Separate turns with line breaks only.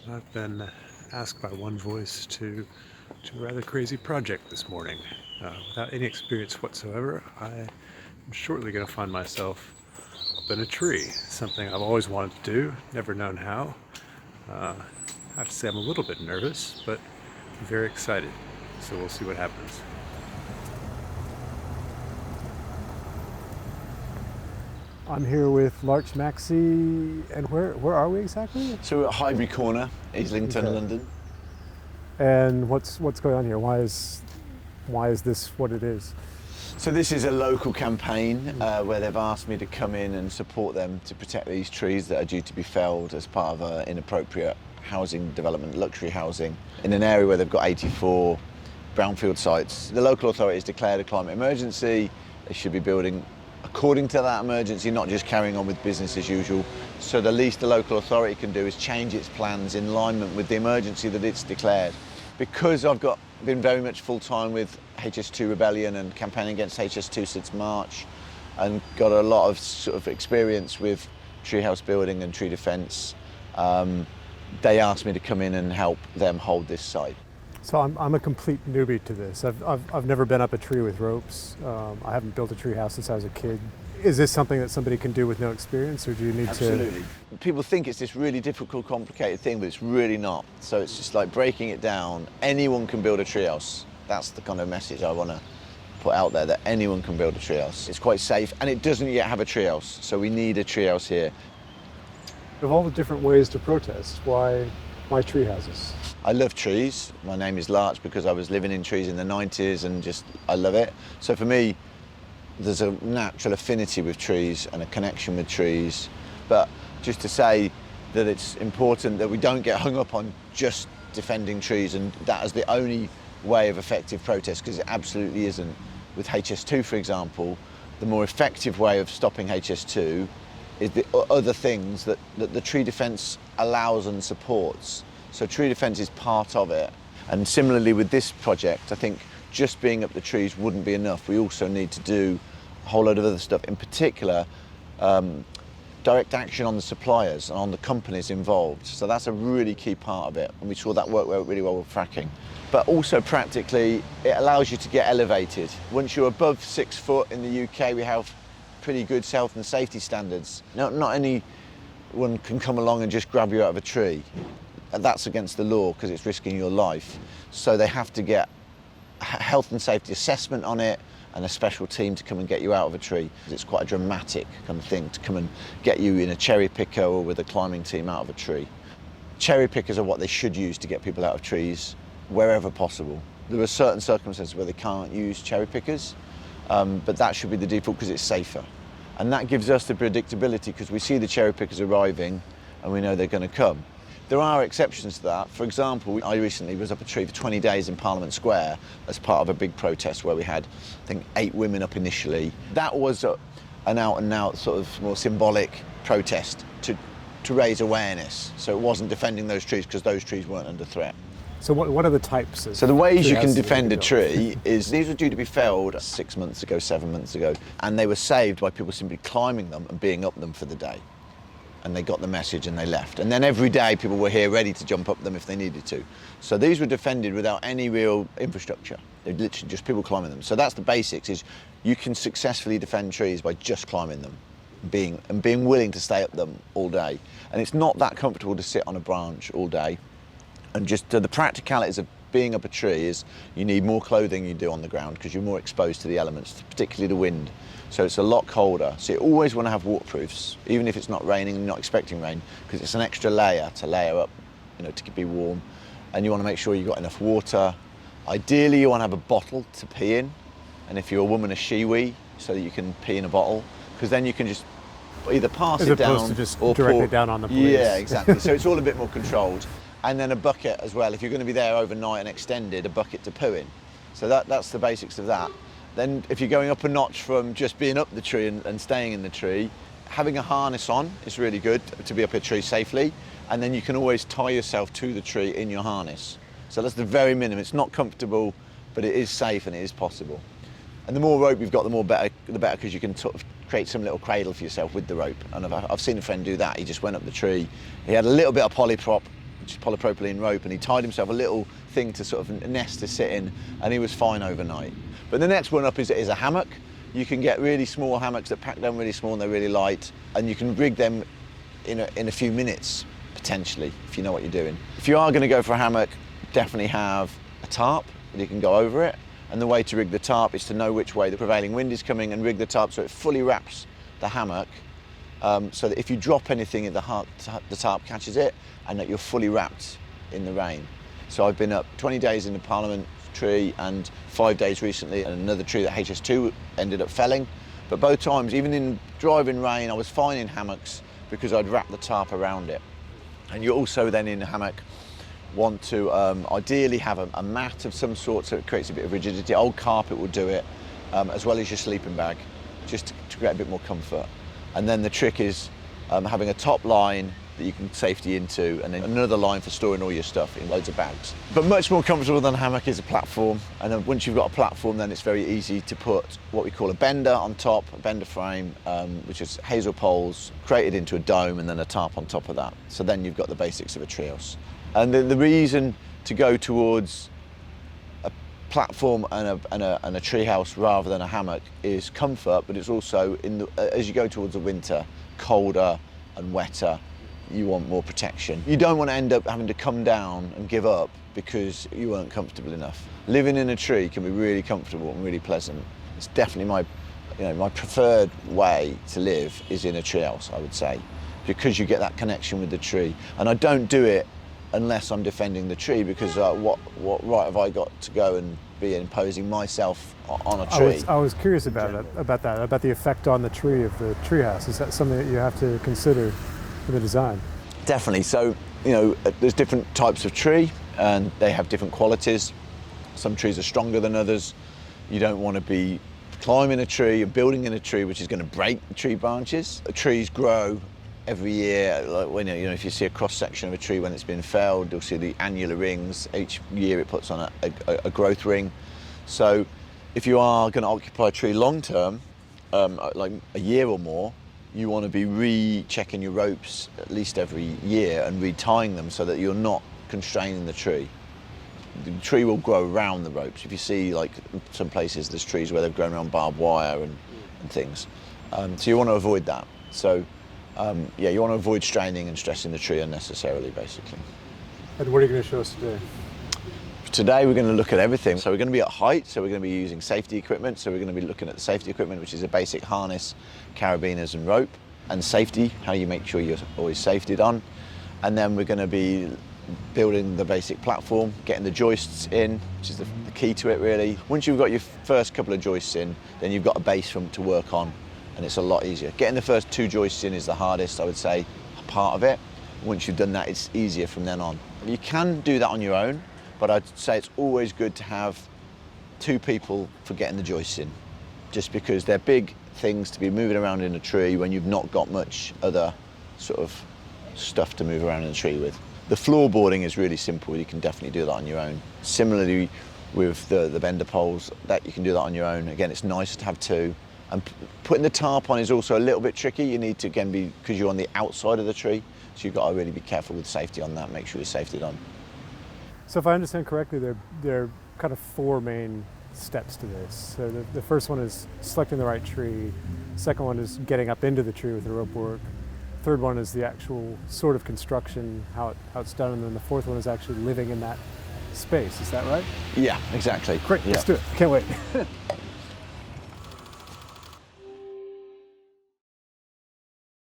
I've been asked by one voice to a rather crazy project this morning. Without any experience whatsoever, I am shortly going to find myself up in a tree. Something I've always wanted to do, never known how. I have to say I'm a little bit nervous, but very excited. So we'll see what happens. I'm here with Larch Maxey, and where are we exactly?
So we're at Highbury Corner, Islington,
Okay.
London.
And what's going on here? Why is this what it is?
So this is a local campaign where they've asked me to come in and support them to protect these trees that are due to be felled as part of an inappropriate housing development, luxury housing, in an area where they've got 84 brownfield sites. The local authorities declared a climate emergency. They should be building according to that emergency, not just carrying on with business as usual. So the least the local authority can do is change its plans in alignment with the emergency that it's declared. Because I've been very much full-time with HS2 Rebellion and campaigning against HS2 since March, and got a lot of sort of experience with treehouse building and tree defence, they asked me to come in and help them hold this site.
So I'm a complete newbie to this. I've never been up a tree with ropes. I haven't built a tree house since I was a kid. Is this something that somebody can do with no experience, or do you need
Absolutely. People think it's this really difficult, complicated thing, but it's really not. So it's just like breaking it down. Anyone can build a treehouse. That's the kind of message I want to put out there, that anyone can build a treehouse. It's quite safe, and it doesn't yet have a treehouse, so we need a treehouse here.
Of all the different ways to protest, why tree houses?
I love trees. My name is Larch because I was living in trees in the 90s and I love it. So for me, there's a natural affinity with trees and a connection with trees. But just to say that it's important that we don't get hung up on just defending trees and that as the only way of effective protest, because it absolutely isn't. With HS2, for example, the more effective way of stopping HS2 is the other things that the tree defence allows and supports. So tree defence is part of it. And similarly with this project, I think just being up the trees wouldn't be enough. We also need to do a whole load of other stuff, in particular, direct action on the suppliers and on the companies involved. So that's a really key part of it. And we saw that work really well with fracking. But also practically, it allows you to get elevated. Once you're above 6 foot in the UK, we have pretty good health and safety standards. Not anyone can come along and just grab you out of a tree. That's against the law because it's risking your life. So they have to get a health and safety assessment on it and a special team to come and get you out of a tree. It's quite a dramatic kind of thing to come and get you in a cherry picker or with a climbing team out of a tree. Cherry pickers are what they should use to get people out of trees wherever possible. There are certain circumstances where they can't use cherry pickers, but that should be the default because it's safer. And that gives us the predictability because we see the cherry pickers arriving and we know they're going to come. There are exceptions to that. For example, I recently was up a tree for 20 days in Parliament Square as part of a big protest where we had, I think, 8 women up initially. That was an out-and-out sort of more symbolic protest to raise awareness. So it wasn't defending those trees because those trees weren't under threat.
So what are the types of
So the ways you can
treehouses that
defend a
built?
tree is these were due to be felled 6 months ago, 7 months ago, and they were saved by people simply climbing them and being up them for the day. And they got the message and they left. And then every day people were here ready to jump up them if they needed to. So these were defended without any real infrastructure. They're literally just people climbing them. So that's the basics, is you can successfully defend trees by just climbing them, being willing to stay up them all day. And it's not that comfortable to sit on a branch all day. And just the practicalities of being up a tree is you need more clothing than you do on the ground because you're more exposed to the elements, particularly the wind. So it's a lot colder. So you always want to have waterproofs, even if it's not raining and you're not expecting rain, because it's an extra layer to layer up, to be warm. And you want to make sure you've got enough water. Ideally, you want to have a bottle to pee in. And if you're a woman, a shiwi, so that you can pee in a bottle, because then you can just either pass
As
it
opposed
down
to just
or
direct
pour
it down on the police.
Yeah, exactly. So it's all a bit more controlled. And then a bucket as well. If you're going to be there overnight and extended, a bucket to poo in. So that's the basics of that. Then if you're going up a notch from just being up the tree and staying in the tree, having a harness on is really good to be up a tree safely. And then you can always tie yourself to the tree in your harness. So that's the very minimum. It's not comfortable, but it is safe and it is possible. And the more rope you've got, the better, because you can sort of create some little cradle for yourself with the rope. And I've seen a friend do that. He just went up the tree. He had a little bit of polyprop which is polypropylene rope, and he tied himself a little thing to sort of a nest to sit in, and he was fine overnight. But the next one up is a hammock. You can get really small hammocks that pack down really small and they're really light, and you can rig them in a few minutes, potentially, if you know what you're doing. If you are going to go for a hammock, definitely have a tarp that you can go over it. And the way to rig the tarp is to know which way the prevailing wind is coming and rig the tarp so it fully wraps the hammock, so that if you drop anything, the tarp catches it, and that you're fully wrapped in the rain. So I've been up 20 days in the Parliament tree and 5 days recently, and another tree that HS2 ended up felling. But both times, even in driving rain, I was fine in hammocks because I'd wrap the tarp around it. And you also then in a hammock want to ideally have a mat of some sort so it creates a bit of rigidity. Old carpet will do it, as well as your sleeping bag, just to create a bit more comfort. And then the trick is having a top line that you can safety into, and then another line for storing all your stuff in loads of bags. But much more comfortable than a hammock is a platform, and then once you've got a platform, then it's very easy to put what we call a bender on top, a bender frame, which is hazel poles created into a dome, and then a tarp on top of that. So then you've got the basics of a treehouse. And the reason to go towards a platform and a treehouse rather than a hammock is comfort, but it's also, as you go towards the winter, colder and wetter, you want more protection. You don't want to end up having to come down and give up because you weren't comfortable enough. Living in a tree can be really comfortable and really pleasant. It's definitely my preferred way to live is in a treehouse, I would say, because you get that connection with the tree. And I don't do it unless I'm defending the tree, because what right have I got to go and be imposing myself on a tree?
I was curious about the effect on the tree of the treehouse. Is that something that you have to consider in the design?
Definitely. So, there's different types of tree and they have different qualities. Some trees are stronger than others. You don't want to be climbing a tree or building in a tree which is going to break the tree branches. Trees grow every year. Like when if you see a cross section of a tree when it's been felled, you'll see the annular rings. Each year it puts on a growth ring. So if you are going to occupy a tree long term, like a year or more, you want to be rechecking your ropes at least every year and retying them so that you're not constraining the tree. The tree will grow around the ropes. If you see, like some places, there's trees where they've grown around barbed wire and things. So you want to avoid that. So you want to avoid straining and stressing the tree unnecessarily, basically.
And what are you going to show us today?
Today we're going to look at everything. So we're going to be at height, so we're going to be using safety equipment. So we're going to be looking at the safety equipment, which is a basic harness, carabiners and rope, and safety, how you make sure you're always safetied on. And then we're going to be building the basic platform, getting the joists in, which is the key to it really. Once you've got your first couple of joists in, then you've got a base to work on, and it's a lot easier. Getting the first 2 joists in is the hardest, I would say, part of it. Once you've done that, it's easier from then on. You can do that on your own, but I'd say it's always good to have 2 people for getting the joists in, just because they're big things to be moving around in a tree when you've not got much other sort of stuff to move around in a tree with. The floorboarding is really simple. You can definitely do that on your own. Similarly with the bender poles, that you can do that on your own. Again, it's nice to have 2. And putting the tarp on is also a little bit tricky. You need to, again, because you're on the outside of the tree, so you've got to really be careful with safety on that, make sure you're safetied on.
So if I understand correctly, there are kind of 4 main steps to this. So the first one is selecting the right tree. Second one is getting up into the tree with the rope work. Third one is the actual sort of construction, how it's done. And then the fourth one is actually living in that space. Is that right?
Yeah, exactly.
Great,
yeah.
Let's do it. Can't wait.